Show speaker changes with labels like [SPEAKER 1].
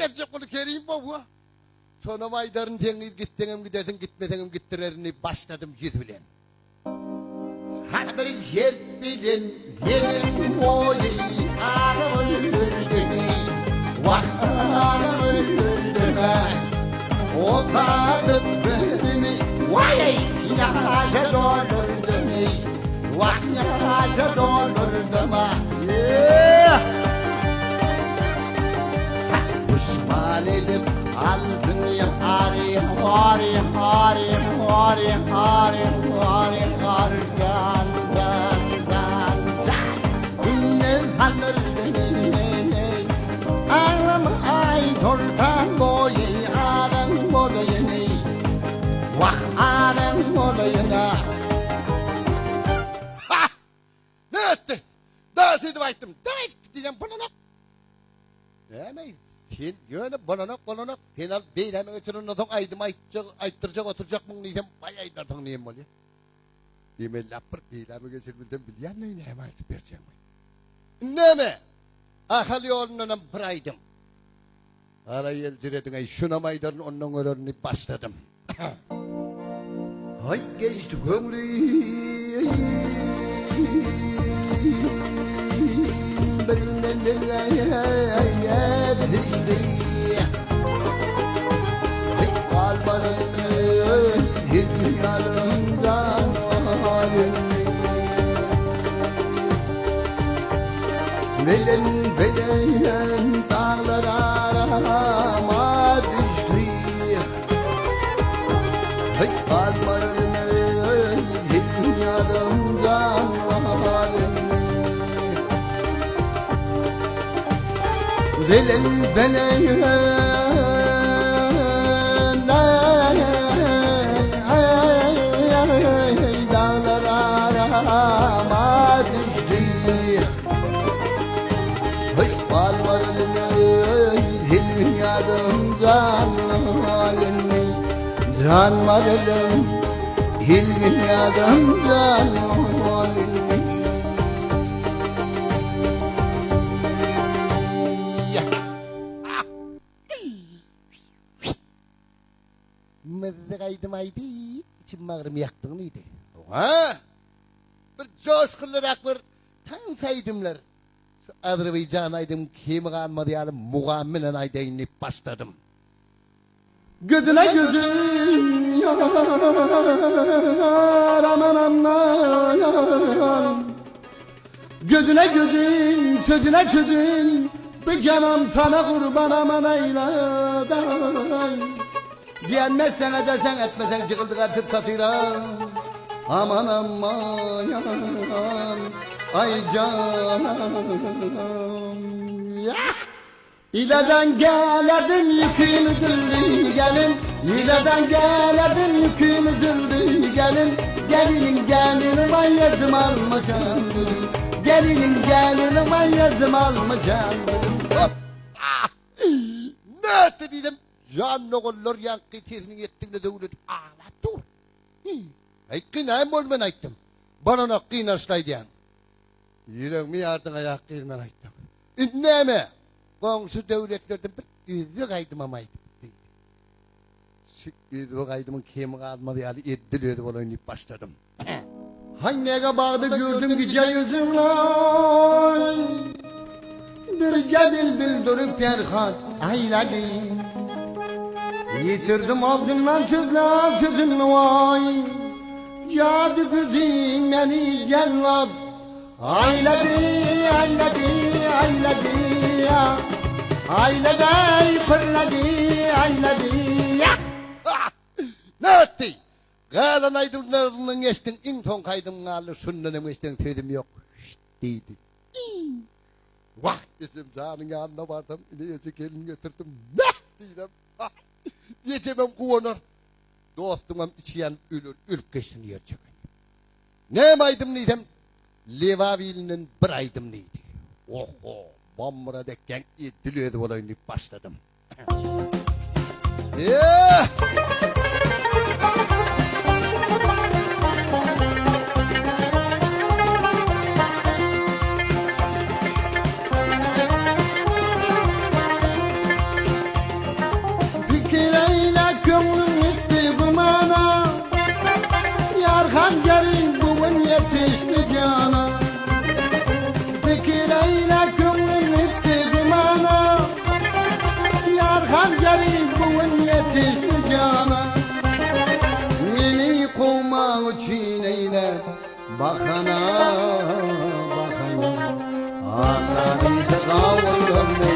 [SPEAKER 1] gerçek bunu kereyim bu. Sonum aydarın deniz gittiğim gidersin gitmediğim gittirerini başladım yüzülen. Her bir yer bilin yerim oyu ağam öldürdü. Vah ağam öldürdü. O kadın beni vay yaşa doldurdu. Vah yaşa doldurdu. Düşman edip altınıyım hari can İnnez halır deni ağlam ay toltan boyu ağlam bolayını vah ağlam bolayına. Ha! Ne etti? Daha seni baktım. Demek diyeceğim bunu ne? Demeyiz. Sen yöne balanak sen al değil hemen geçirin o zaman ayttıracak oturacak mı neyden bay aytırdın neyim oluyor? Deme lapır değil hemen geçirbildim bilyen neyine hemen aytıp vereceğim. Ne mi? Akıl yolundan bıraydım. Hala yelciredin ay şuna maydarın onun örneğini başladım. Hay geçti gömlü. Belen dağlar arama düştü. Hey kalmarını dünyadan canlarını. Belen dağlar arama düştü. Dünyadan canmadım hil dünyadan canmadım. Mızıkaydım haydi içim bağrım yaktın neydi? Ha? Bir coşkunlar bir tan saydımlar. Azerbaycan aydım kim almadı yani muğamelen ayda inip başladım. Gözüne gözüm yar aman aman. Gözüne gözüm sözüne sözüm bir canım sana kurban aman eyledan. Diyenmezsen edersen etmesen çıkıldık artık satıyla. Aman aman ay canım ya. İleden geledim yüküm üzüldü gelin. İleden geledim yüküm üzüldü gelin. Gelinin gelinim ay yazım almışam. Gelinin gelinim ay yazım almışam. Ne etti dedim. Canlı oğullar yankı tezini ettiğine devlet. Ağla dur. Ay kınayım olman ayttım. Bana ne kınaşlaydı yani. Yüreğimi yardım ayak kıyılman ayttım. Ne mi? Komşu devletlerden bir yüzü kaydım ama aydım. Yüzü kaydımın kemi kalmadı yani eddiliyordu olayını başladım. Hay neye bağdı gördüm gece yüzümle. Dırca bilbil durup yerhat ayladı. Yitirdim ağzımdan sözler sözümle vay. Cadı gözüm beni cellat. Ayladı ya. Ayladı fırladı ya. Ne etti? Galan aydınlarının geçtin in son kaydım galı sünnene geçtin sözüm yok. Dedi. Vah geçim canın yanına vardım. İleyece gelin getirdim. Ne dedim. Geçemem kuvanır. Dostumam içiyen ülüp geçsin yerçek. Ne maydım neydem? Levavil'in bir aydım neydi? Oho, bambara dekken diliyordu olayını başladım. Anani kavulun